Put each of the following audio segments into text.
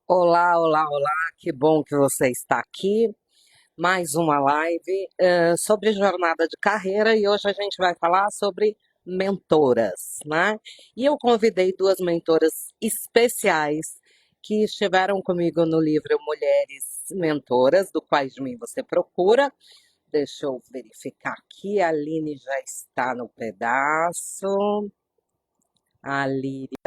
Olá, olá, olá, que bom que você está aqui. Mais uma live sobre jornada de carreira e hoje a gente vai falar sobre mentoras, né? E eu convidei duas mentoras especiais que estiveram comigo no livro Mulheres Mentoras, do Quais de Mim Você Procura. Deixa eu verificar aqui, a Aline já está no pedaço. A Líria.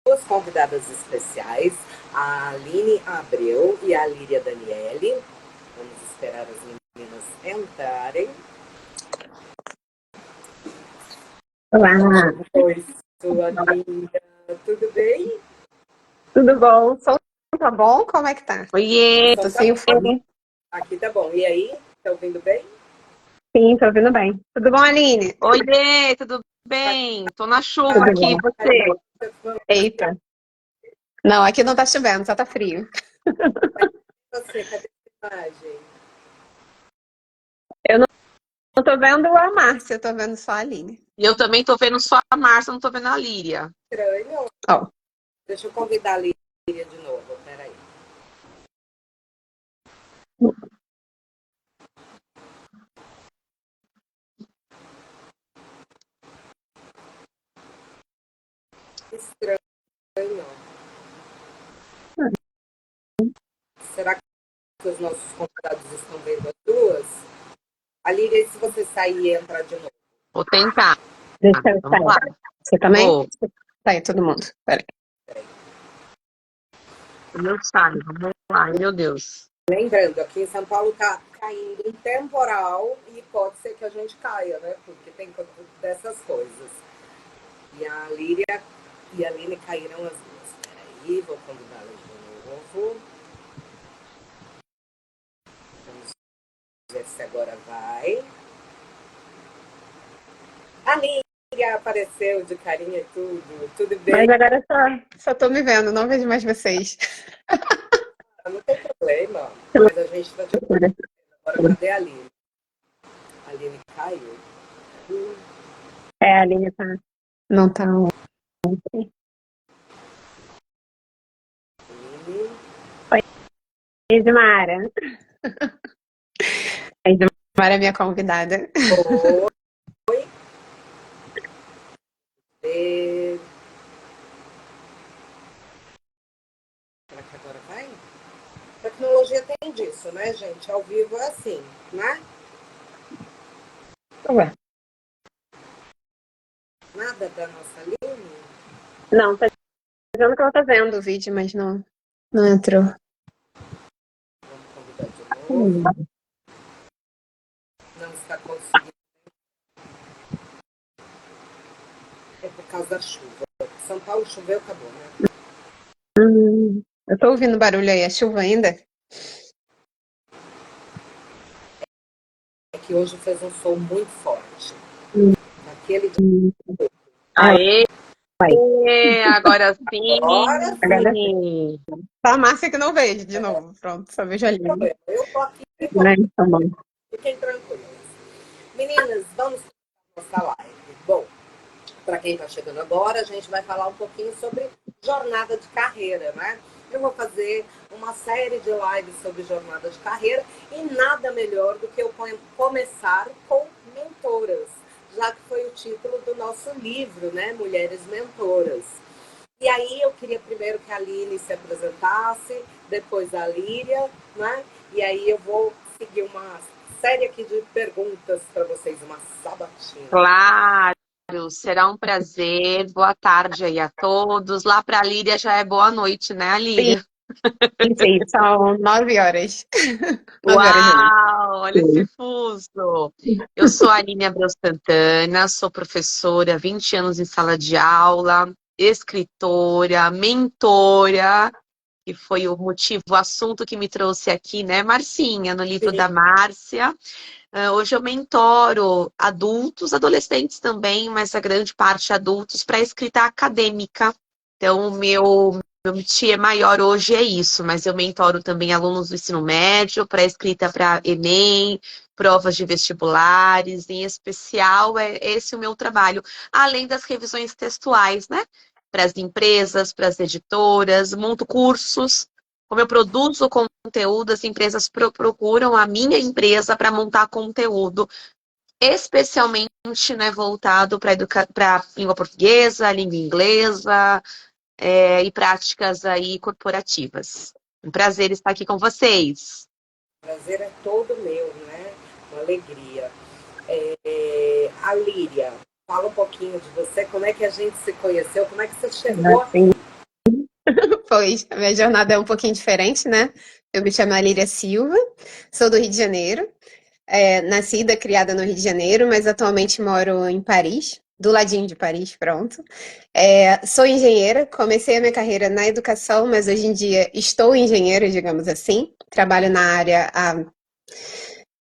Duas convidadas especiais, a Aline Abreu e a Líria Daniele. Vamos esperar as meninas entrarem. Olá, Oi, sua linda. Tudo bem? tudo bom? O som tá bom? Como é que tá? O Oiê, som tô tá sem o bom. fone. Aqui tá bom. E aí? Tá ouvindo bem? Sim, tô ouvindo bem. Tudo bom, Aline? Oiê, tudo Tá bem? Tô na chuva Tudo aqui, e bom. você? Eita. Não, aqui não tá chovendo, só tá frio. Você, cadê a imagem? Eu não tô vendo a Márcia, eu tô vendo só a Aline. E eu também tô vendo só a Márcia, não tô vendo a Líria. Estranho. Ó, Deixa eu convidar a Líria de novo. Peraí. Estranho. Será que os nossos convidados estão vendo as duas? A Líria, se você sair e entrar de novo. Vou tentar. deixa eu Vamos sair. lá. Você também? Vou. Tá aí, todo mundo. Peraí. O meu sai, vamos lá. Ai, meu Deus. Lembrando, aqui em São Paulo tá caindo um temporal e pode ser que a gente caia, né? Porque tem dessas coisas. E a Líria e a Aline caíram as duas. Peraí, vou convidá-las de novo. Vamos ver se agora vai. A Líria apareceu de carinha e tudo. Tudo bem? Mas agora só tô me vendo, não vejo mais vocês. Não tem problema. Mas a gente tá te vendo. Agora, cadê a Aline? A Aline caiu. É, a Aline tá. Não tá on. Aline. Edmara. A Edmara é minha convidada. Oi. E... Será que agora vai? Tecnologia tem disso, né, gente? Ao vivo é assim, né? Ué. Nada da nossa linha. Não, tá dizendo que ela tá vendo o vídeo, mas não entrou. Vamos convidar de novo. Não está conseguindo. É por causa da chuva. São Paulo choveu, acabou, né? Eu tô ouvindo barulho aí, é chuva ainda? É que hoje fez um sol muito forte. Hum. Naquele dia. Aê, Vai. agora Agora Agora sim. só a Márcia que não vejo de novo. Pronto, só vejo ali. sim, eu tô aqui igual. Né? Tá bom. Fiquem tranquilos. Meninas, vamos começar a live. Bom, para quem está chegando agora, a gente vai falar um pouquinho sobre jornada de carreira, né? Eu vou fazer uma série de lives sobre jornada de carreira e nada melhor do que eu começar com mentoras, já que foi o título do nosso livro, né? Mulheres Mentoras. E aí eu queria primeiro que a Aline se apresentasse, depois a Líria, né? E aí eu vou seguir uma série aqui de perguntas para vocês, uma sabatina. Claro, será um prazer. Boa tarde aí a todos. Lá pra Líria já é boa noite, né, Líria? Sim, são 9 horas. 9 horas da noite. Uau, olha esse fuso. Eu sou a Aline Abreu Santana, sou professora, há 20 anos em sala de aula, escritora, mentora, que foi o motivo, o assunto que me trouxe aqui, né, Marcinha, no livro Sim. da Márcia. Hoje eu mentoro adultos, adolescentes também, mas a grande parte adultos, para escrita acadêmica. Então, meu métier maior hoje é isso, mas eu mentoro também alunos do ensino médio para escrita para Enem, provas de vestibulares, em especial é esse o meu trabalho, além das revisões textuais, né? para as empresas, para as editoras, monto cursos. Como eu produzo conteúdo, as empresas procuram a minha empresa para montar conteúdo, especialmente, né, voltado para a língua portuguesa, língua inglesa, e práticas aí corporativas. Um prazer estar aqui com vocês. O prazer é todo meu, né? Uma alegria. A Líria, fala um pouquinho de você, como é que a gente se conheceu, como é que você chegou Assim, pois, a minha jornada é um pouquinho diferente, né? Eu me chamo Líria Silva, sou do Rio de Janeiro, nascida, criada no Rio de Janeiro, mas atualmente moro em Paris, do ladinho de Paris, pronto. Sou engenheira, comecei a minha carreira na educação, mas hoje em dia estou engenheira, digamos assim. Trabalho na área há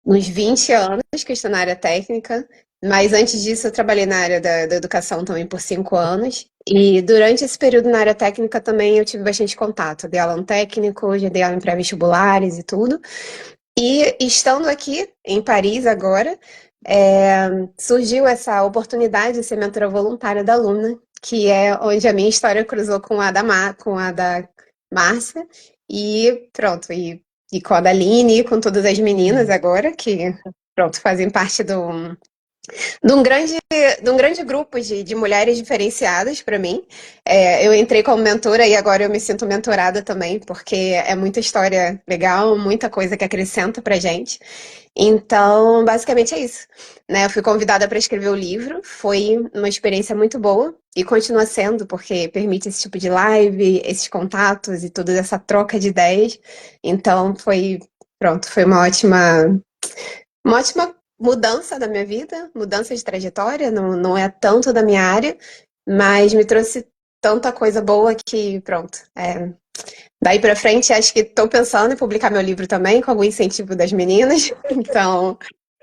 uns 20 anos, que estou na área técnica, mas antes disso eu trabalhei na área da educação também por 5 anos. E durante esse período na área técnica também eu tive bastante contato. Dei aula no técnico, já dei aula em pré-vestibulares e tudo. E estando aqui em Paris agora, surgiu essa oportunidade de ser mentora voluntária da aluna, que é onde a minha história cruzou com a da Márcia, e pronto, e com a da Aline, e com todas as meninas agora, que pronto, fazem parte de um grande grupo de mulheres diferenciadas para mim. Eu entrei como mentora e agora eu me sinto mentorada também, porque é muita história legal, muita coisa que acrescenta pra gente. Então, basicamente é isso, né? Eu fui convidada para escrever o livro, foi uma experiência muito boa e continua sendo, porque permite esse tipo de live, esses contatos e toda essa troca de ideias. Então, foi uma ótima mudança da minha vida, mudança de trajetória, não é tanto da minha área, mas me trouxe tanta coisa boa que, pronto. Daí pra frente, acho que estou pensando em publicar meu livro também, com algum incentivo das meninas. Então,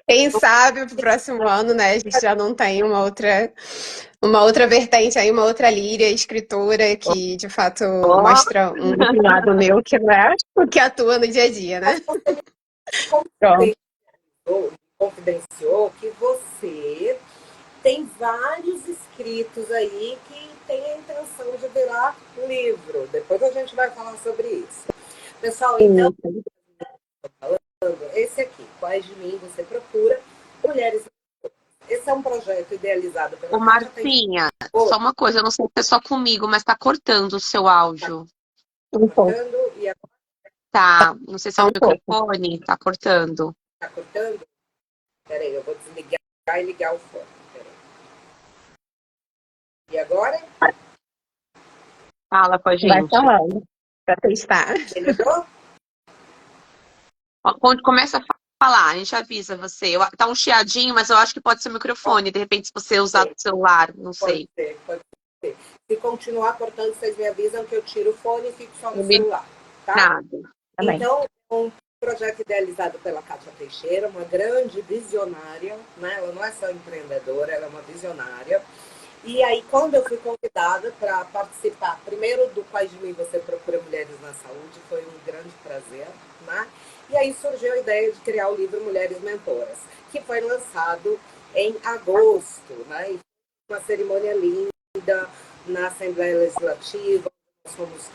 quem sabe pro próximo ano, né, a gente já não tem uma outra vertente aí, uma outra Líria, escritora, que de fato Oh, mostra um lado meu que não é o que atua no dia a dia, né? Mas você me Pronto. confidenciou que você tem vários escritos aí que tem a intenção de virar livro. Depois a gente vai falar sobre isso. Pessoal, então, esse aqui, Quais de Mim Você Procura? Mulheres. Esse é um projeto idealizado pela ô Cátia Marcinha, Teixeira, só uma coisa, eu não sei se é só comigo, mas tá cortando o seu áudio. Um pouco, e agora Tá, não sei se é o um pouco. microfone, tá cortando. está cortando. Peraí, eu vou desligar e ligar o fone. Peraí. E agora? Fala com a Vai gente. falando, pra testar. Melhorou? Quando começa a falar, a gente avisa você. Tá um chiadinho, mas eu acho que pode ser o microfone. De repente, se você usar o celular, não Pode sei. ser, pode ser. Se continuar cortando, vocês me avisam que eu tiro o fone e fico só no celular, tá? Nada. Tá bem. Então, um projeto idealizado pela Cátia Teixeira, uma grande visionária, né? Ela não é só empreendedora, ela é uma visionária. E aí, quando eu fui convidada para participar, primeiro do Quais de Mim Você Procura Mulheres na Saúde, foi um grande prazer, né? E aí surgiu a ideia de criar o livro Mulheres Mentoras, que foi lançado em agosto, né? E uma cerimônia linda na Assembleia Legislativa, nós fomos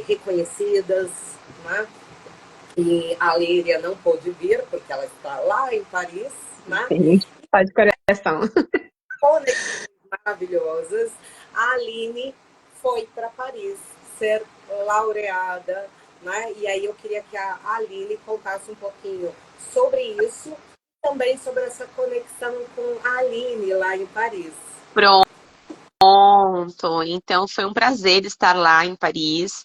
reconhecidas, né? E a Líria não pôde vir, porque ela está lá em Paris, né? Sim, só de coração. Conexões maravilhosas. A Aline foi para Paris ser laureada, né? E aí eu queria que a Aline contasse um pouquinho sobre isso, também sobre essa conexão com a Aline lá em Paris. Pronto. Então, foi um prazer estar lá em Paris.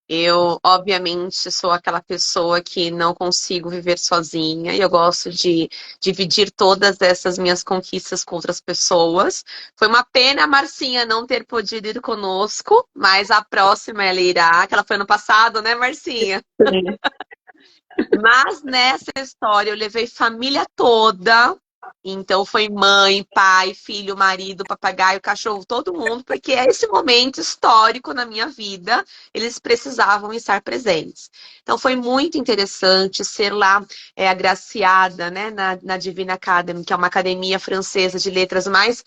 Eu, obviamente, sou aquela pessoa que não consigo viver sozinha e eu gosto de dividir todas essas minhas conquistas com outras pessoas. Foi uma pena a Marcinha não ter podido ir conosco, mas a próxima ela irá, que ela foi ano passado, né, Marcinha? Sim. Mas nessa história eu levei família toda Então foi mãe, pai, filho, marido, papagaio, cachorro, todo mundo, porque é esse momento histórico na minha vida, eles precisavam estar presentes. Então foi muito interessante ser lá agraciada, né, na Divina Academy, que é uma academia francesa de letras mais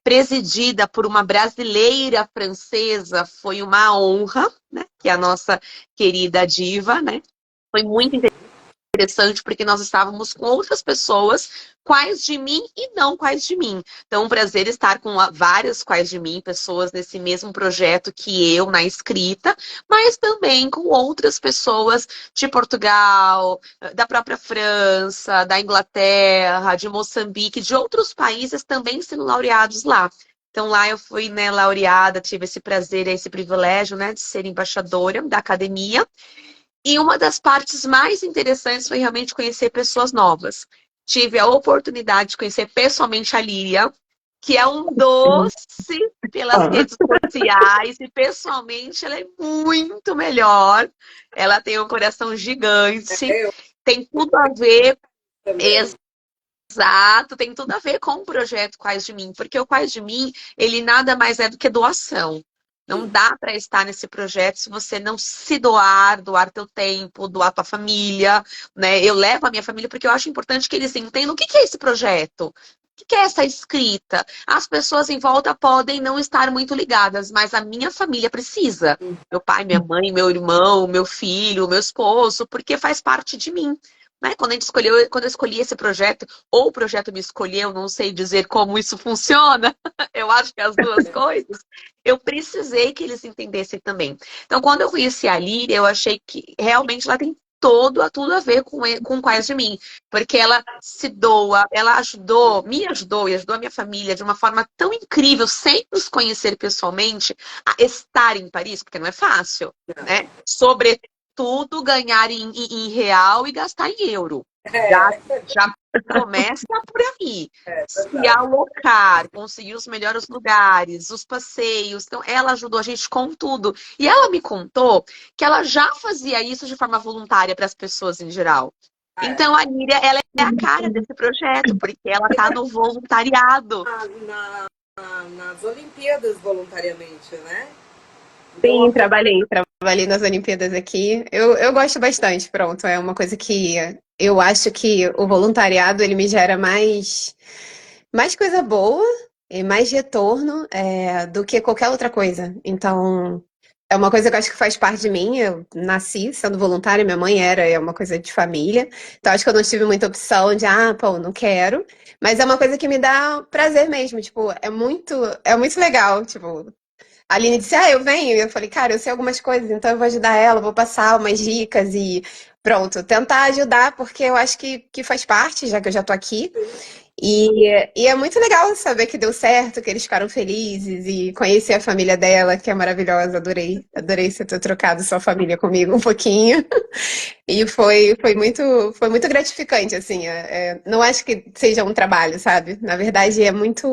presidida por uma brasileira francesa, foi uma honra, né, que é a nossa querida diva, né? Foi muito interessante porque nós estávamos com outras pessoas, quais de mim e não quais de mim. Então, um prazer estar com várias quais de mim, pessoas nesse mesmo projeto que eu, na escrita, mas também com outras pessoas de Portugal, da própria França, da Inglaterra, de Moçambique, de outros países também sendo laureados lá. Então, lá eu fui, né, laureada, tive esse prazer, esse privilégio, né, de ser embaixadora da academia. E uma das partes mais interessantes foi realmente conhecer pessoas novas. Tive a oportunidade de conhecer pessoalmente a Líria, que é um doce pelas redes sociais, e pessoalmente ela é muito melhor. Ela tem um coração gigante, Eu tem tudo a ver. também. Exato, tem tudo a ver com o projeto Quais de Mim, porque o Quais de Mim, ele nada mais é do que doação. Não dá para estar nesse projeto se você não se doar, doar teu tempo, doar tua família, né? Eu levo a minha família porque eu acho importante que eles entendam o que que é esse projeto, o que que é essa escrita. As pessoas em volta podem não estar muito ligadas, mas a minha família precisa. Meu pai, minha mãe, meu irmão, meu filho, meu esposo, porque faz parte de mim. Né? Quando eu escolhi esse projeto, ou o projeto me escolheu, não sei dizer como isso funciona, eu acho que é as duas coisas, eu precisei que eles entendessem também. Então, quando eu conheci a Líria, eu achei que realmente ela tem tudo a ver com Quais de Mim, porque ela se doa, ela ajudou, me ajudou e ajudou a minha família de uma forma tão incrível, sem nos conhecer pessoalmente, a estar em Paris, porque não é fácil, né? Sobretudo ganhar em real e gastar em euro. Já, É, já começa por aí. é Se verdade. alocar, conseguir os melhores lugares, os passeios. Então, ela ajudou a gente com tudo. E ela me contou que ela já fazia isso de forma voluntária para as pessoas em geral. É. Então, a Níria, ela é a cara desse projeto, porque ela está no voluntariado. Nas Olimpíadas, voluntariamente, né? Então, Sim, trabalhei nas Olimpíadas aqui. Eu gosto bastante, pronto. É uma coisa que eu acho que o voluntariado ele me gera mais coisa boa e mais retorno do que qualquer outra coisa. Então, é uma coisa que eu acho que faz parte de mim. Eu nasci sendo voluntária, minha mãe era, é uma coisa de família. Então, acho que eu não tive muita opção de, pô, não quero. Mas é uma coisa que me dá prazer mesmo. Tipo, é muito legal. Tipo, a Aline disse, eu venho. E eu falei, cara, eu sei algumas coisas, então eu vou ajudar ela, vou passar umas dicas e pronto, tentar ajudar, porque eu acho que faz parte, já que eu já tô aqui. E é muito legal saber que deu certo, que eles ficaram felizes e conhecer a família dela, que é maravilhosa. Adorei você ter trocado sua família comigo um pouquinho. E foi muito gratificante, assim. Não acho que seja um trabalho, sabe? Na verdade, é muito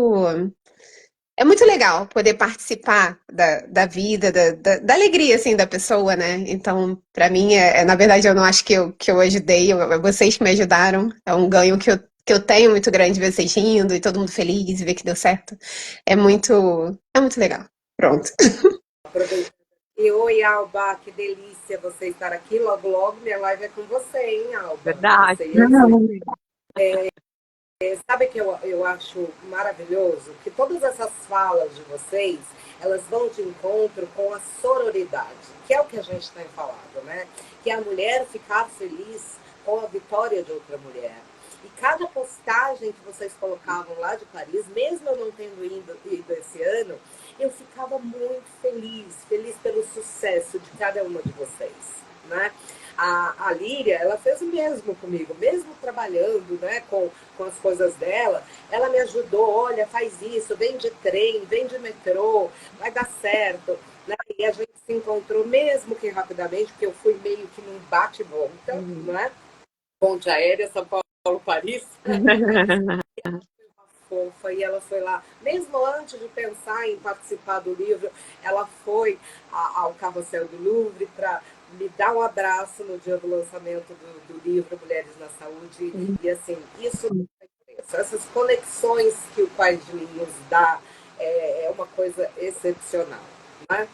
legal poder participar da vida, da alegria, assim, da pessoa, né? Então, pra mim, na verdade, eu não acho que eu ajudei, vocês que me ajudaram. É um ganho que eu tenho muito grande ver vocês rindo e todo mundo feliz e ver que deu certo. É muito legal. Pronto. aproveitando. E oi, Alba, que delícia você estar aqui. Logo, logo, minha live é com você, hein, Alba? Verdade. Você e eu juntos. Sabe que eu acho maravilhoso? Que todas essas falas de vocês, elas vão de encontro com a sororidade, que é o que a gente tem falado, né? Que é a mulher ficar feliz com a vitória de outra mulher. E cada postagem que vocês colocavam lá de Paris, mesmo eu não tendo ido esse ano, eu ficava muito feliz, feliz pelo sucesso de cada uma de vocês, né? A Líria, ela fez o mesmo comigo, mesmo trabalhando, né, com as coisas dela, ela me ajudou, olha, faz isso, vem de trem, vem de metrô, vai dar certo, né? E a gente se encontrou, mesmo que rapidamente, porque eu fui meio que num bate-volta, né? Ponte aérea, São Paulo, Paris, fofa, e ela foi lá, mesmo antes de pensar em participar do livro, ela foi ao Carrossel do Louvre para me dar um abraço no dia do lançamento do livro Mulheres na Saúde, e assim, isso não tem preço. Essas conexões que o Quadrinhos nos dá é uma coisa excepcional, né?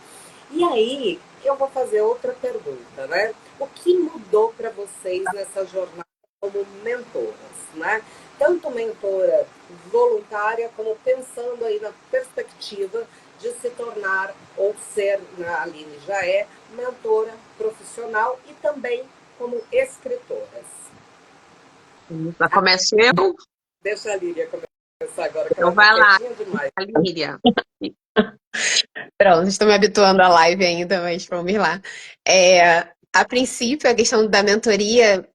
E aí, eu vou fazer outra pergunta, né? O que mudou para vocês nessa jornada como mentoras, né? Tanto mentora voluntária, como pensando aí na perspectiva de se tornar ou ser, a Aline já é, mentora profissional e também como escritoras. Já começo eu? Deixa a Líria começar agora, que ela Então está vai lá, quietinha demais. Líria. Pronto, estou me habituando à live ainda, mas vamos lá. A princípio, a questão da mentoria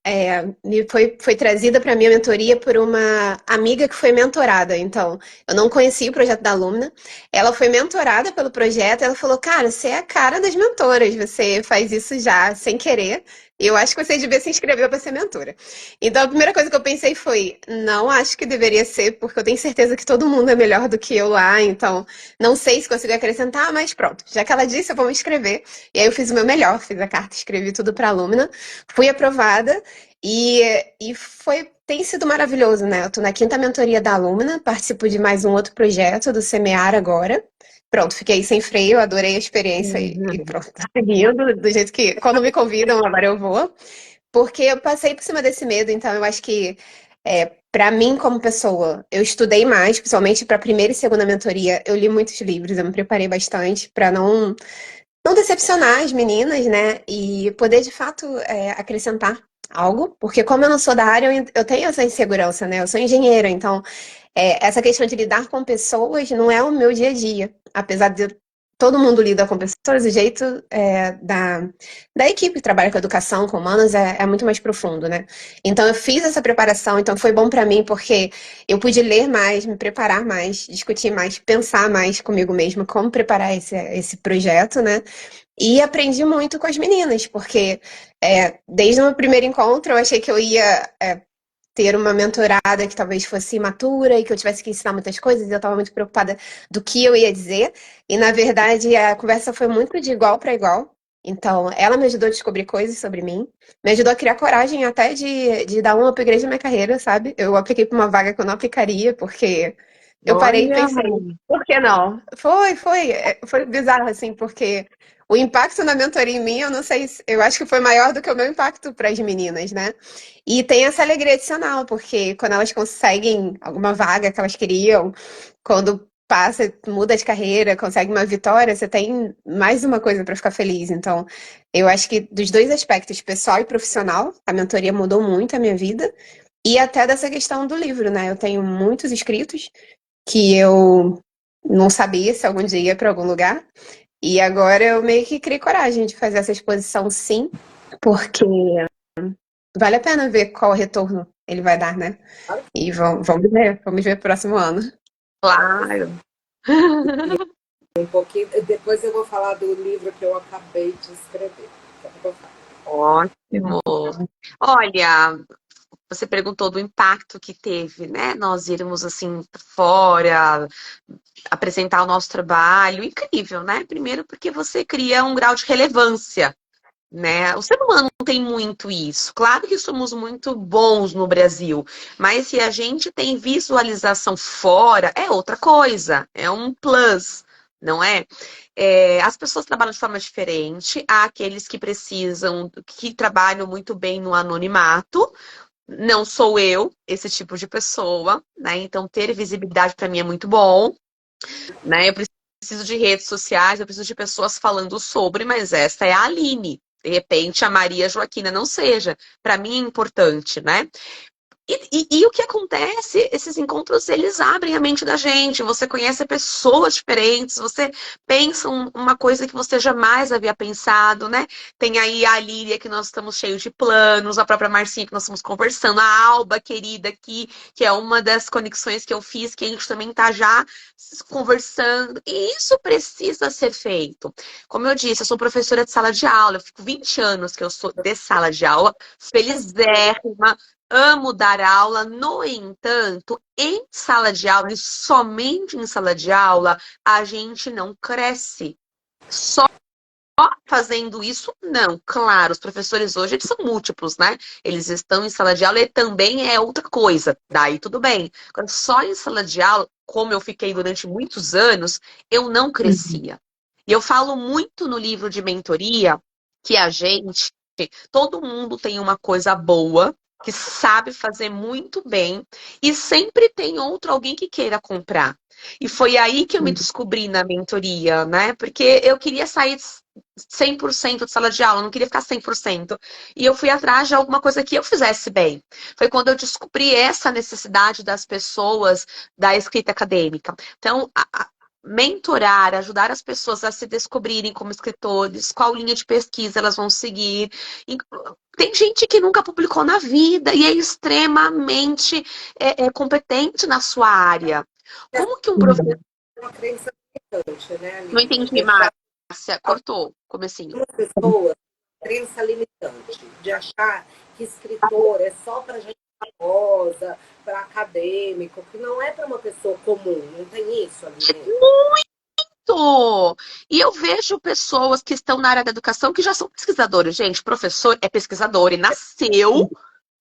foi trazida para a minha mentoria por uma amiga que foi mentorada. Então, eu não conhecia o projeto da aluna. Ela foi mentorada pelo projeto. Ela falou: Cara, você é a cara das mentoras. Você faz isso já sem querer. Eu acho que você devia se inscrever para ser mentora. Então, a primeira coisa que eu pensei foi: Não acho que deveria ser, porque eu tenho certeza que todo mundo é melhor do que eu lá. Então, não sei se consigo acrescentar, mas pronto. Já que ela disse, eu vou me inscrever. E aí eu fiz o meu melhor, fiz a carta, escrevi tudo para a Lumina, fui aprovada tem sido maravilhoso, né? Eu tô na quinta mentoria da Lumina, participo de mais um outro projeto do Semear agora. Pronto, fiquei sem freio, adorei a experiência e pronto, tá seguindo do jeito que quando me convidam, agora eu vou. Porque eu passei por cima desse medo, então eu acho que para mim como pessoa, eu estudei mais, principalmente para a primeira e segunda mentoria, eu li muitos livros, eu me preparei bastante para não decepcionar as meninas, né? E poder de fato acrescentar algo, porque como eu não sou da área, eu tenho essa insegurança, né? Eu sou engenheira, então essa questão de lidar com pessoas não é o meu dia a dia. Apesar de todo mundo lida com pessoas, o jeito da equipe que trabalha com educação, com humanas, é muito mais profundo, né? Então eu fiz essa preparação, então foi bom para mim, porque eu pude ler mais, me preparar mais, discutir mais, pensar mais comigo mesma como preparar esse projeto, né? E aprendi muito com as meninas, porque desde o meu primeiro encontro eu achei que eu ia ter uma mentorada que talvez fosse imatura e que eu tivesse que ensinar muitas coisas, e eu estava muito preocupada do que eu ia dizer. E na verdade a conversa foi muito de igual para igual. Então, ela me ajudou a descobrir coisas sobre mim, me ajudou a criar coragem até de dar um upgrade na minha carreira, sabe? Eu apliquei para uma vaga que eu não aplicaria, porque eu parei e Olha, pensei, por que não? Foi bizarro, assim, porque o impacto na mentoria em mim, eu não sei, eu acho que foi maior do que o meu impacto para as meninas, né? E tem essa alegria adicional, porque quando elas conseguem alguma vaga que elas queriam, quando passa, muda de carreira, consegue uma vitória, você tem mais uma coisa para ficar feliz. Então, eu acho que dos dois aspectos, pessoal e profissional, a mentoria mudou muito a minha vida. E até dessa questão do livro, né? Eu tenho muitos escritos que eu não sabia se algum dia ia para algum lugar. E agora eu meio que criei coragem de fazer essa exposição, sim, porque vale a pena ver qual retorno ele vai dar, né? E vamos ver próximo ano. claro. Um pouquinho, depois eu vou falar do livro que eu acabei de escrever. Ótimo. Olha, você perguntou do impacto que teve, né? Nós irmos assim fora, apresentar o nosso trabalho. Incrível, né? Primeiro porque você cria um grau de relevância, né? O ser humano tem muito isso. Claro que somos muito bons no Brasil, mas se a gente tem visualização fora, é outra coisa, é um plus, não é? As pessoas trabalham de forma diferente, há aqueles que precisam, que trabalham muito bem no anonimato. Não sou eu esse tipo de pessoa, né? Então ter visibilidade para mim é muito bom, né? Eu preciso de redes sociais, eu preciso de pessoas falando sobre, mas essa é a Aline. De repente, a Maria Joaquina não seja. Para mim é importante, né? E o que acontece? Esses encontros, eles abrem a mente da gente. Você conhece pessoas diferentes, você pensa uma coisa que você jamais havia pensado, né? Tem aí a Líria, que nós estamos cheios de planos, a própria Marcinha, que nós estamos conversando, a Alba, querida, aqui, que é uma das conexões que eu fiz, que a gente também está já conversando. E isso precisa ser feito. Como eu disse, eu sou professora de sala de aula, eu fico 20 anos que eu sou de sala de aula, felizérrima. Amo dar aula, no entanto, em sala de aula e somente em sala de aula, a gente não cresce. Só fazendo isso? Não. Claro, os professores hoje eles são múltiplos, né? Eles estão em sala de aula e também é outra coisa. Daí tudo bem. Agora, só em sala de aula, como eu fiquei durante muitos anos, eu não crescia. E eu falo muito no livro de mentoria que a gente, todo mundo tem uma coisa boa, que sabe fazer muito bem, e sempre tem outro alguém que queira comprar. E foi aí que eu me descobri na mentoria, né? Porque eu queria sair 100% de sala de aula, eu não queria ficar 100%. E eu fui atrás de alguma coisa que eu fizesse bem. Foi quando eu descobri essa necessidade das pessoas da escrita acadêmica. Então, mentorar, ajudar as pessoas a se descobrirem como escritores, qual linha de pesquisa elas vão seguir. Tem gente que nunca publicou na vida e é extremamente competente na sua área. Como que um professor... É uma crença limitante, né, Não Aline? entendi, Márcia. Cortou, comecinho. Algumas pessoas, crença limitante de achar que escritor é só para gente famosa, para acadêmico, que não é para uma pessoa comum. Não tem isso, Aline? E eu vejo pessoas que estão na área da educação que já são pesquisadores. Gente, professor é pesquisador e nasceu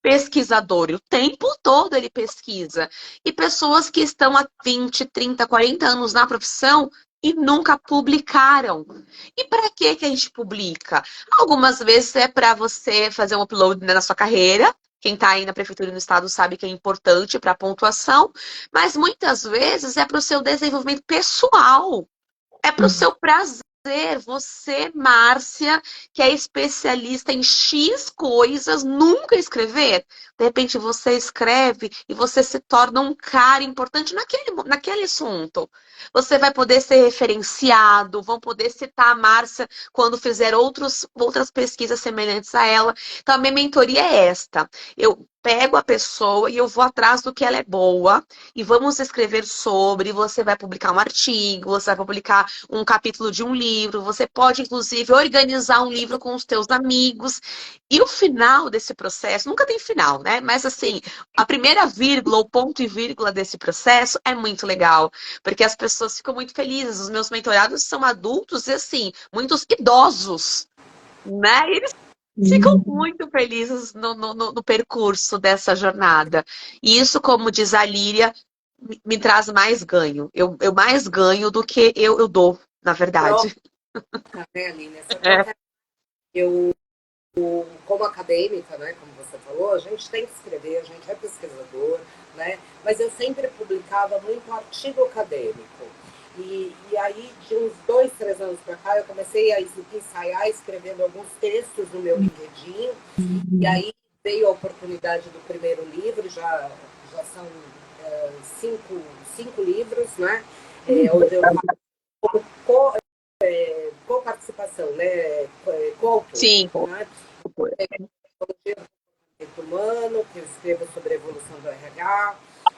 pesquisador. E o tempo todo ele pesquisa. E pessoas que estão há 20, 30, 40 anos na profissão e nunca publicaram. E para que que a gente publica? Algumas vezes é para você fazer um upload na sua carreira. Quem está aí na prefeitura e no estado sabe que é importante para a pontuação, mas muitas vezes é para o seu desenvolvimento pessoal. É para o seu prazer. Você, Márcia, que é especialista em X coisas, nunca escrever. De repente você escreve e você se torna um cara importante naquele assunto. Você vai poder ser referenciado, vão poder citar a Márcia quando fizer outras pesquisas semelhantes a ela. Então, a minha mentoria é esta. Eu pego a pessoa e eu vou atrás do que ela é boa e vamos escrever sobre. Você vai publicar um artigo, você vai publicar um capítulo de um livro, você pode, inclusive, organizar um livro com os teus amigos. E o final desse processo, nunca tem final, né? Mas, assim, a primeira vírgula, o ponto e vírgula desse processo é muito legal, porque as pessoas ficam muito felizes. Os meus mentorados são adultos e, assim, muitos idosos, né? E eles ficam muito felizes no percurso dessa jornada. E isso, como diz a Líria, me traz mais ganho. Eu mais ganho do que eu dou, na verdade. Troca, né, Aline? Essa É. troca, eu, como acadêmica, né, como você falou, a gente tem que escrever, a gente é pesquisador, né? Mas eu sempre publicava muito artigo acadêmico. E aí, de uns 2, 3 anos para cá, eu comecei a ensaiar escrevendo alguns textos no meu LinkedIn. E aí veio a oportunidade do primeiro livro, já são 5 livros, né? Onde eu faço co-participação, né? Co-autor. Sim. Né? Psicologia do comportamento humano, que eu escrevo sobre a evolução do RH.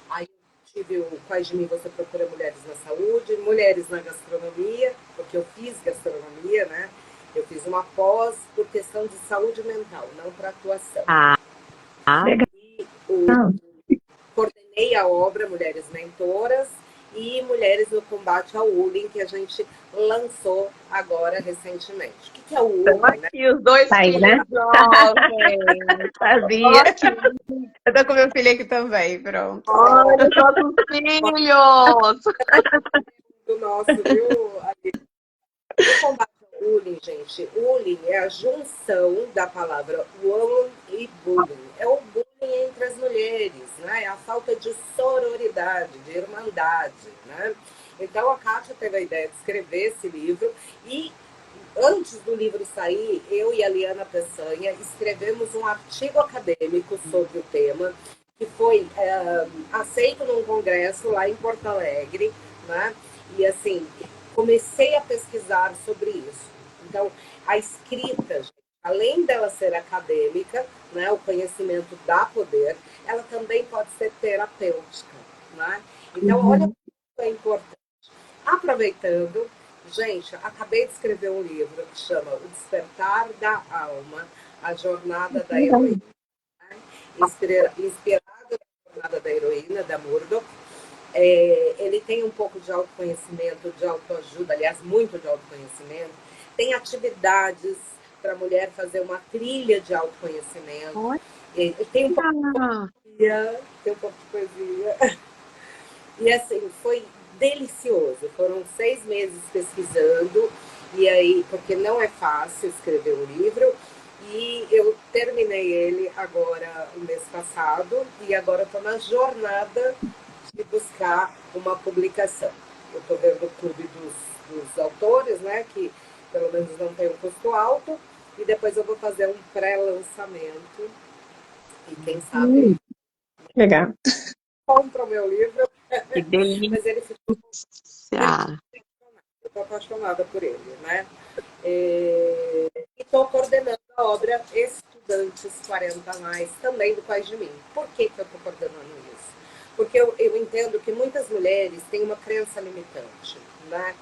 Aí tive o Quais de Mim Você Procura Mulheres na Saúde, Mulheres na Gastronomia, porque eu fiz gastronomia, né? Eu fiz uma pós por questão de saúde mental, não para atuação. E coordenei a obra Mulheres Mentoras e Mulheres no Combate ao Bullying, que a gente lançou agora recentemente. O que é o bullying, né? E os dois filhos, né? jovens. Sabia. Eu tô com meu filho aqui também, pronto. Olha, nossos filhos! Do nosso, viu? O combate ao bullying, gente, bullying é a junção da palavra woman e bullying. É o bullying entre as mulheres, né? É a falta de sororidade, de irmandade, né? Então a Kátia teve a ideia de escrever esse livro e antes do livro sair, eu e a Liana Peçanha escrevemos um artigo acadêmico sobre o tema que foi aceito num congresso lá em Porto Alegre, né? E assim, comecei a pesquisar sobre isso. Então, a escrita, além dela ser acadêmica, né, o conhecimento dá poder, ela também pode ser terapêutica. Né? Então, olha como é importante. Aproveitando, gente, acabei de escrever um livro que chama O Despertar da Alma, a Jornada da Heroína. Né? Inspirado na Jornada da Heroína, da Murdoch. Ele tem um pouco de autoconhecimento, de autoajuda, aliás, muito de autoconhecimento. tem atividades para a mulher fazer uma trilha de autoconhecimento. Tem um pouco de poesia. E assim, foi delicioso. Foram 6 meses pesquisando, e aí, porque não é fácil escrever um livro, e eu terminei ele agora, o mês passado, e agora estou na jornada de buscar uma publicação. Eu estou vendo o clube dos autores, né, que pelo menos não tem um custo alto, e depois eu vou fazer um pré-lançamento, e quem sabe Legal. compra o meu livro. Que delícia! Mas ele ficou muito. Eu estou apaixonada por ele, né? E estou coordenando a obra Estudantes 40+, também do Paz de Mim. Por que eu estou coordenando isso? Porque eu entendo que muitas mulheres têm uma crença limitante, né?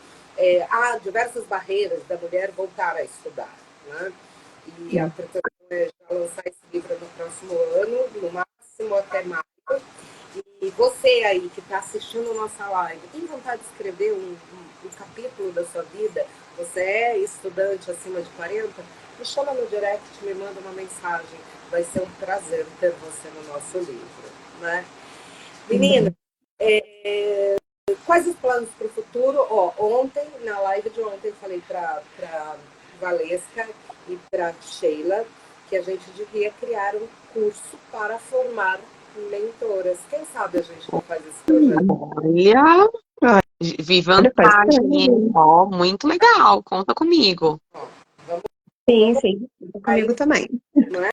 Há diversas barreiras da mulher voltar a estudar, né? E a pretensão é já lançar esse livro no próximo ano, no máximo até maio. E você aí que está assistindo nossa live, tem vontade de escrever um capítulo da sua vida? Você é estudante acima de 40? Me chama no direct, me manda uma mensagem. Vai ser um prazer ter você no nosso livro, né? Menina, quais os planos para o futuro? Ontem, na live de ontem, eu falei para Valesca e para Sheila que a gente devia criar um curso para formar mentoras. Quem sabe a gente não faz esse projeto? Olha, vi vantagem, ó, muito legal. Conta comigo. Sim. Conta comigo também. Não é?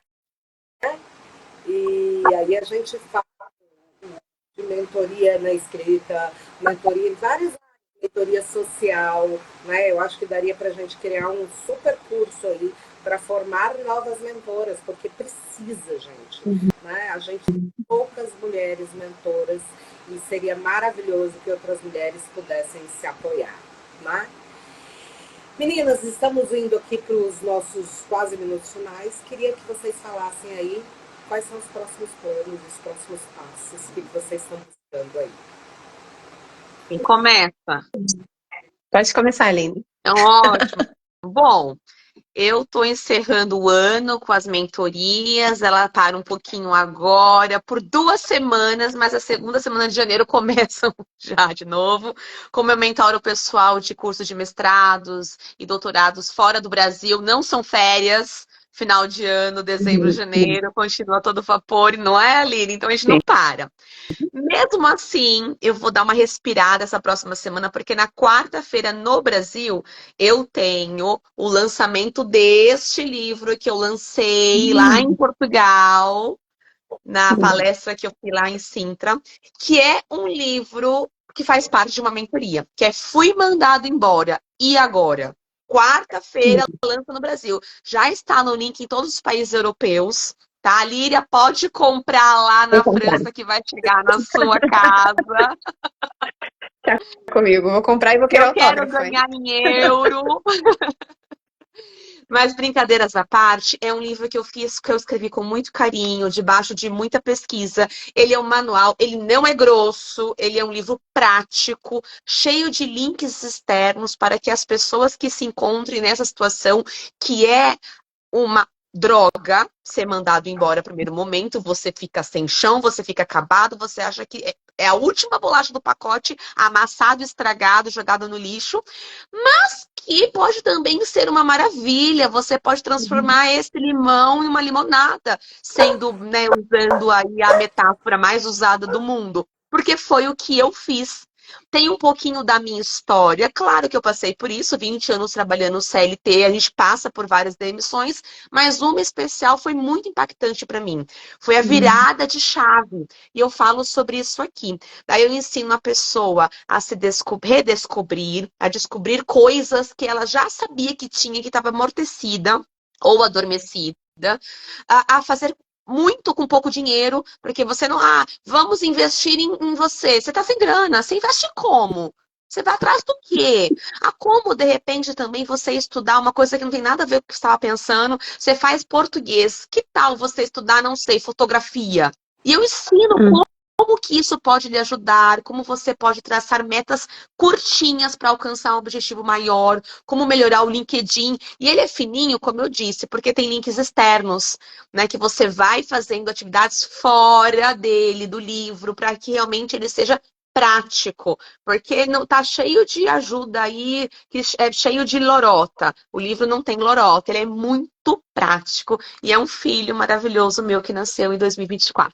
E aí a gente fala de mentoria na escrita, mentoria em várias áreas, mentoria social, né? Eu acho que daria para a gente criar um super curso aí para formar novas mentoras, porque precisa, gente. Né? A gente tem poucas mulheres mentoras e seria maravilhoso que outras mulheres pudessem se apoiar. Né? Meninas, estamos indo aqui para os nossos quase minutos finais. Queria que vocês falassem aí quais são os próximos planos, os próximos passos, o que vocês estão buscando aí. Quem começa? Pode começar, Aline. Então, ótimo. Bom, eu estou encerrando o ano com as mentorias, ela para um pouquinho agora, por 2 semanas, mas a segunda semana de janeiro começam já de novo, como eu mentoro o pessoal de curso de mestrados e doutorados fora do Brasil, não são férias, final de ano, dezembro, janeiro, continua todo vapor, não é, Aline? Então a gente não para. Mesmo assim, eu vou dar uma respirada essa próxima semana, porque na quarta-feira no Brasil eu tenho o lançamento deste livro que eu lancei lá em Portugal, na palestra que eu fui lá em Sintra, que é um livro que faz parte de uma mentoria, que é Fui Mandado Embora, e agora? Quarta-feira lança no Brasil. Já está no link em todos os países europeus. Tá, Líria, pode comprar lá na França que vai chegar na sua casa. Tá comigo, vou comprar e vou querer autógrafo. Eu quero ganhar em euro. Mas brincadeiras à parte, é um livro que eu escrevi com muito carinho, debaixo de muita pesquisa. Ele é um manual, ele não é grosso, ele é um livro prático, cheio de links externos para que as pessoas que se encontrem nessa situação, que é uma droga, ser mandado embora no primeiro momento, você fica sem chão, você fica acabado, você acha que é a última bolacha do pacote, amassado, estragado, jogado no lixo, mas que pode também ser uma maravilha, você pode transformar esse limão em uma limonada, sendo, né, usando aí a metáfora mais usada do mundo, porque foi o que eu fiz. Tem um pouquinho da minha história. Claro que eu passei por isso, 20 anos trabalhando no CLT, a gente passa por várias demissões, mas uma especial foi muito impactante para mim. Foi a virada de chave. E eu falo sobre isso aqui. Daí eu ensino a pessoa a se redescobrir, a descobrir coisas que ela já sabia que tinha, que estava amortecida ou adormecida, a fazer muito com pouco dinheiro, porque você não... vamos investir em você. Você tá sem grana, você investe como? Você vai atrás do quê? Como, de repente, também você estudar uma coisa que não tem nada a ver com o que você estava pensando, você faz português. Que tal você estudar, não sei, fotografia? E eu ensino como que isso pode lhe ajudar, como você pode traçar metas curtinhas para alcançar um objetivo maior, como melhorar o LinkedIn. E ele é fininho, como eu disse, porque tem links externos, né, que você vai fazendo atividades fora dele, do livro, para que realmente ele seja prático, porque não tá cheio de ajuda aí, que é cheio de lorota. O livro não tem lorota, ele é muito prático e é um filho maravilhoso meu que nasceu em 2024.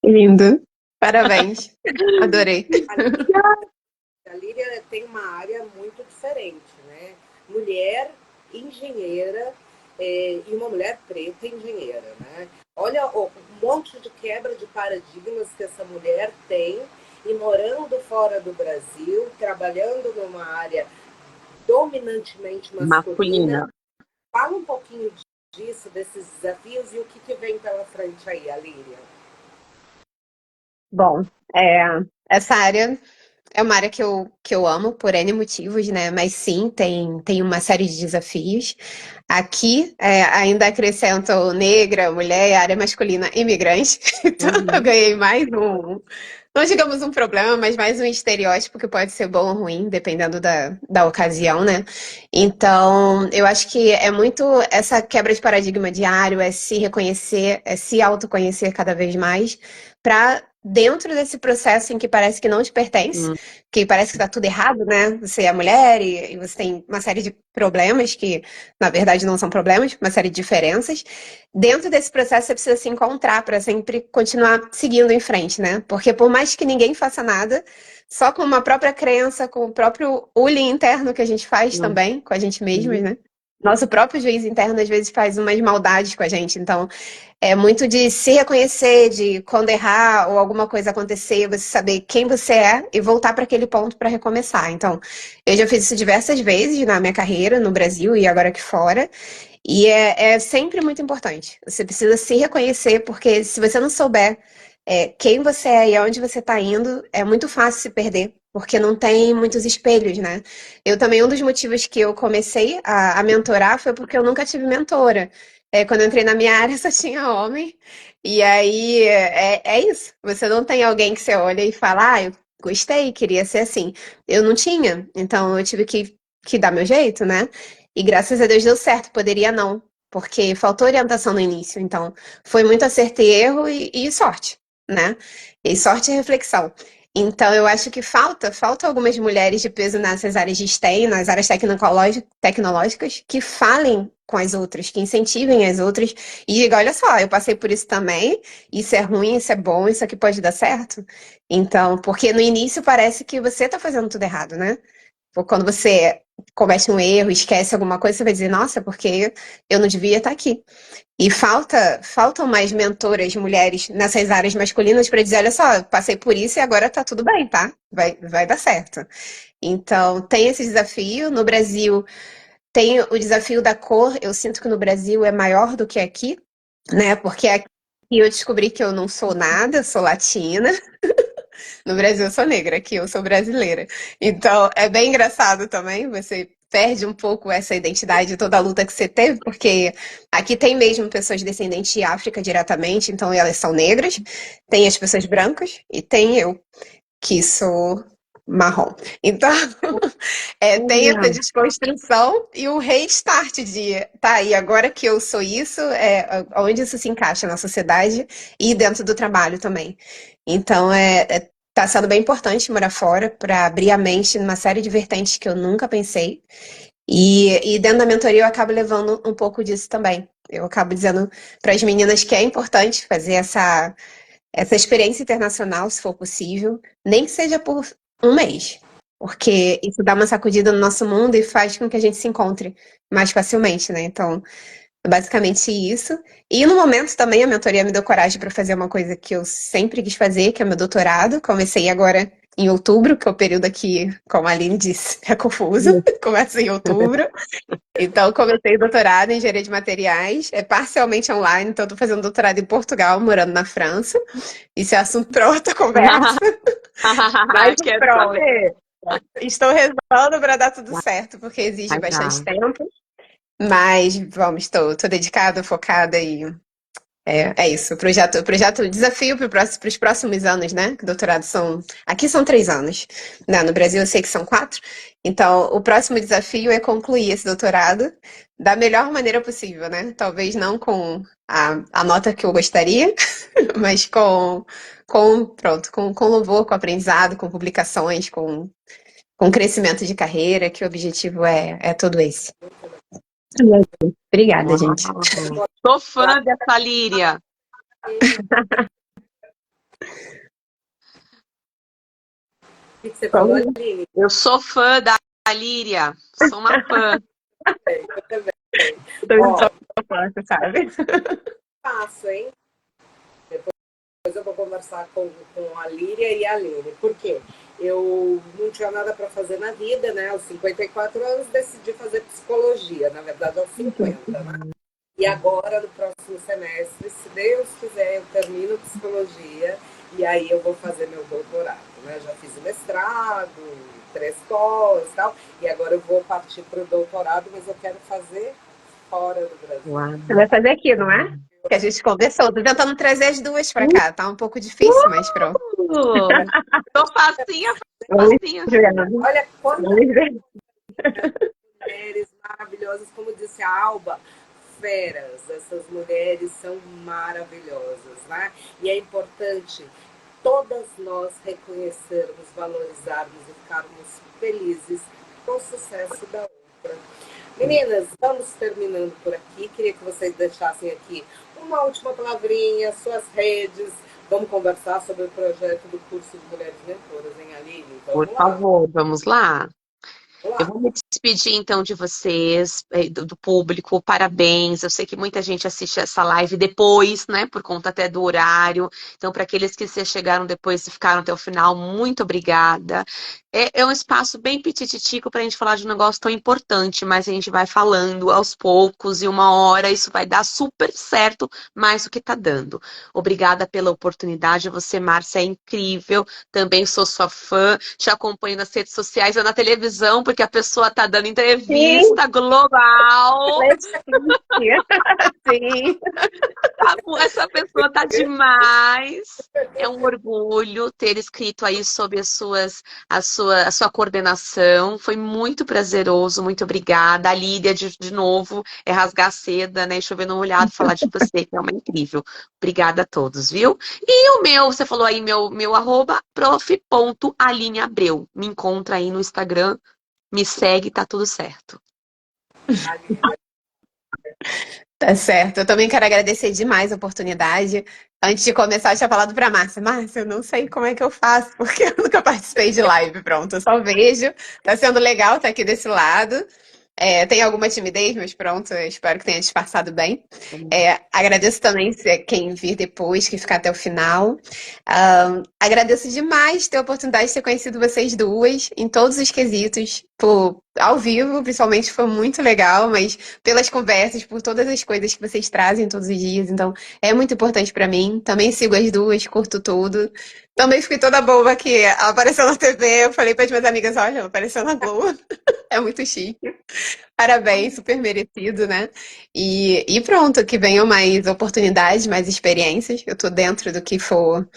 Lindo. Parabéns. Adorei. A Líria tem uma área muito diferente, né? Mulher engenheira e uma mulher preta engenheira, né? Olha um monte de quebra de paradigmas que essa mulher tem e morando fora do Brasil, trabalhando numa área dominantemente masculina. Fala um pouquinho disso, desses desafios e o que vem pela frente aí, a Líria. Bom, essa área é uma área que eu amo por N motivos, né? Mas sim, tem uma série de desafios. Aqui, ainda acrescento negra, mulher, área masculina, imigrante. Então, eu ganhei mais não digamos um problema, mas mais um estereótipo que pode ser bom ou ruim, dependendo da ocasião, né? Então, eu acho que é muito essa quebra de paradigma diário, é se reconhecer, é se autoconhecer cada vez mais, para dentro desse processo em que parece que não te pertence, que parece que tá tudo errado, né? Você é mulher e você tem uma série de problemas que, na verdade, não são problemas, uma série de diferenças. Dentro desse processo, você precisa se encontrar para sempre continuar seguindo em frente, né? Porque por mais que ninguém faça nada, só com uma própria crença, com o próprio bullying interno que a gente faz também, com a gente mesmos, né? Nosso próprio juiz interno, às vezes, faz umas maldades com a gente. Então, é muito de se reconhecer, de quando errar ou alguma coisa acontecer, você saber quem você é e voltar para aquele ponto para recomeçar. Então, eu já fiz isso diversas vezes na minha carreira, no Brasil e agora aqui fora. E é sempre muito importante. Você precisa se reconhecer, porque se você não souber quem você é e aonde você está indo, é muito fácil se perder, porque não tem muitos espelhos, né? Eu também, um dos motivos que eu comecei a mentorar foi porque eu nunca tive mentora. Quando eu entrei na minha área, só tinha homem. E aí, é isso. Você não tem alguém que você olha e fala, eu gostei, queria ser assim. Eu não tinha, então eu tive que dar meu jeito, né? E graças a Deus deu certo, poderia não, porque faltou orientação no início. Então, foi muito acerto e erro e sorte, né? E sorte e reflexão. Então, eu acho que falta algumas mulheres de peso nessas áreas de STEM, nas áreas tecnológicas, que falem com as outras, que incentivem as outras e digam, olha só, eu passei por isso também, isso é ruim, isso é bom, isso aqui pode dar certo. Então, porque no início parece que você tá fazendo tudo errado, né? Quando você comete um erro, esquece alguma coisa, você vai dizer, nossa, porque eu não devia estar aqui. E faltam mais mentoras mulheres nessas áreas masculinas para dizer, olha só, passei por isso e agora tá tudo bem, tá? Vai dar certo. Então, tem esse desafio. No Brasil, tem o desafio da cor. Eu sinto que no Brasil é maior do que aqui, né? Porque aqui eu descobri que eu não sou nada, sou latina. No Brasil eu sou negra, aqui eu sou brasileira. Então é bem engraçado também, você perde um pouco essa identidade, toda a luta que você teve, porque aqui tem mesmo pessoas descendentes de África diretamente, então elas são negras, tem as pessoas brancas e tem eu, que sou marrom. Então, tem essa desconstrução e o restart de, tá, e agora que eu sou isso, onde isso se encaixa na sociedade e dentro do trabalho também. Então, tá sendo bem importante morar fora para abrir a mente numa série de vertentes que eu nunca pensei. E dentro da mentoria eu acabo levando um pouco disso também. Eu acabo dizendo para as meninas que é importante fazer essa experiência internacional, se for possível, nem que seja por um mês, porque isso dá uma sacudida no nosso mundo e faz com que a gente se encontre mais facilmente, né? Então, é basicamente isso. E no momento também a mentoria me deu coragem para fazer uma coisa que eu sempre quis fazer, que é meu doutorado. Comecei agora em outubro, que é o período aqui, como a Aline disse, é confuso. Começa em outubro. Então, comecei o doutorado em engenharia de materiais, é parcialmente online, então estou fazendo doutorado em Portugal, morando na França. Isso é assunto para outra conversa. Mas Quero pronto. saber. Estou rezando para dar tudo certo, porque exige bastante tempo. Mas, vamos, estou dedicada, focada e É isso, o desafio para os próximos anos, né? Que doutorado aqui são 3 anos, né? No Brasil eu sei que são 4. Então, o próximo desafio é concluir esse doutorado da melhor maneira possível, né? Talvez não com a nota que eu gostaria, mas com louvor, com aprendizado, com publicações, com crescimento de carreira, que o objetivo é todo esse. Obrigada, gente. Uau. Sou fã dessa Líria. O que você falou, Aline? Eu sou fã da Líria. Sou uma fã. Eu também. Ó, Ó, sabe? passo, hein? Depois eu vou conversar com a Líria e a Aline. Por quê? Eu não tinha nada para fazer na vida, né? Aos 54 anos decidi fazer psicologia, na verdade aos 50, né? E agora, no próximo semestre, se Deus quiser, eu termino psicologia e aí eu vou fazer meu doutorado, né? Já fiz o mestrado, 3 pós e tal, e agora eu vou partir para o doutorado, mas eu quero fazer fora do Brasil. Uau. Você vai fazer aqui, não é? Que a gente conversou. Tô tentando trazer as duas pra cá. Tá um pouco difícil, mas pronto. Tô facinha. Olha quantas mulheres maravilhosas, como disse a Alba, feras. Essas mulheres são maravilhosas, né? E é importante todas nós reconhecermos, valorizarmos e ficarmos felizes com o sucesso da outra. Meninas, vamos terminando por aqui. Queria que vocês deixassem aqui uma última palavrinha, suas redes. Vamos conversar sobre o projeto do curso de Mulheres Mentoras, hein, Aline? Por favor, vamos lá. Eu vou me despedir, então, de vocês, do público. Parabéns. Eu sei que muita gente assiste essa live depois, né? Por conta até do horário. Então, para aqueles que chegaram depois e ficaram até o final, muito obrigada. É um espaço bem pitititico para a gente falar de um negócio tão importante, mas a gente vai falando aos poucos e uma hora isso vai dar super certo, mais do que tá dando. Obrigada pela oportunidade. Você, Márcia, é incrível. Também sou sua fã. Te acompanho nas redes sociais ou na televisão, porque a pessoa tá dando entrevista global. Sim. Essa pessoa tá demais. É um orgulho ter escrito aí sobre a sua coordenação. Foi muito prazeroso, muito obrigada. A Lídia, de novo, é rasgar seda, né? Chover no molhado, falar de você, que é uma incrível. Obrigada a todos, viu? E o meu, você falou aí, meu arroba, prof.alineabreu. Me encontra aí no Instagram, me segue, tá tudo certo. Tá certo. Eu também quero agradecer demais a oportunidade. Antes de começar, eu tinha falado pra Márcia. Márcia, eu não sei como é que eu faço, porque eu nunca participei de live. Pronto, eu só vejo. Tá sendo legal estar aqui desse lado. Tem alguma timidez, mas pronto, eu espero que tenha disfarçado bem. Agradeço também quem vir depois, que ficar até o final. Agradeço demais ter a oportunidade de ter conhecido vocês duas em todos os quesitos. Ao vivo, principalmente, foi muito legal, mas pelas conversas, por todas as coisas que vocês trazem todos os dias. Então, é muito importante pra mim. Também sigo as duas, curto tudo. Também fiquei toda boba que ela apareceu na TV. Eu falei para as minhas amigas: olha, ela apareceu na Globo. É muito chique. Parabéns, super merecido, né? E pronto, que venham mais oportunidades, mais experiências. Eu tô dentro do que for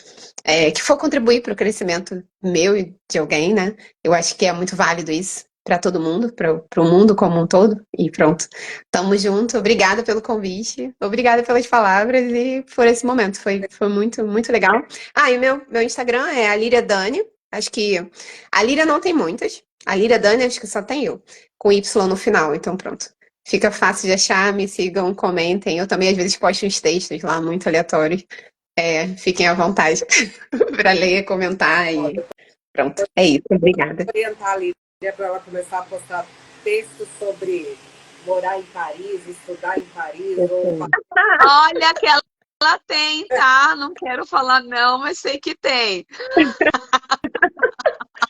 contribuir para o crescimento meu e de alguém, né? Eu acho que é muito válido isso para todo mundo, para o mundo como um todo. E pronto, tamo junto. Obrigada pelo convite, obrigada pelas palavras e por esse momento. Foi muito, muito legal. E meu Instagram é a Líria Dani. Acho que a Líria não tem muitas. A Líria Dani, acho que só tem eu, com Y no final. Então pronto. Fica fácil de achar, me sigam, comentem. Eu também às vezes posto uns textos lá muito aleatórios. Fiquem à vontade para ler, comentar e pronto. É isso, obrigada. Vou orientar a Lídia para ela começar a postar textos sobre morar em Paris, estudar em Paris. Olha que ela tem, tá? Não quero falar não, mas sei que tem.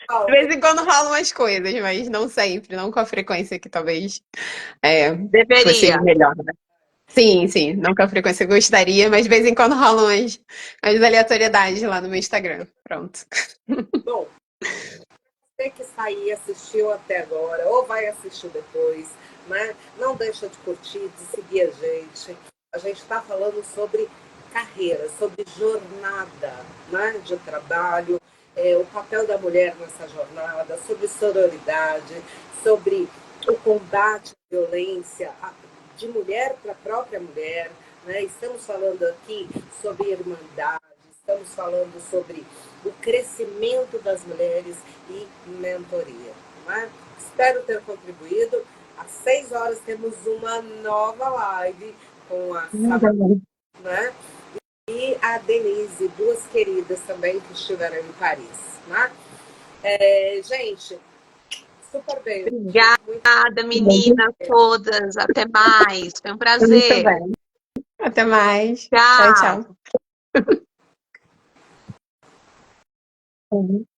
De vez em quando rolam umas coisas, mas não sempre, não com a frequência que talvez deveria. Fosse melhor, né? Sim, não com a frequência que eu gostaria, mas de vez em quando rolam as aleatoriedades lá no meu Instagram. Pronto. Bom, você que sair assistiu até agora, ou vai assistir depois, né? Não deixa de curtir, de seguir a gente. A gente está falando sobre carreira, sobre jornada, né, de trabalho, o papel da mulher nessa jornada, sobre sororidade, sobre o combate à violência de mulher para a própria mulher, né? Estamos falando aqui sobre irmandade, estamos falando sobre o crescimento das mulheres e mentoria. Né? Espero ter contribuído. Às 6 horas temos uma nova live com a Sabrina, né? E a Denise, duas queridas também que estiveram em Paris. Né? Gente, super bem. Obrigada, meninas todas. Até mais. Foi um prazer. Muito bem. Até mais. Tchau. Tchau, tchau.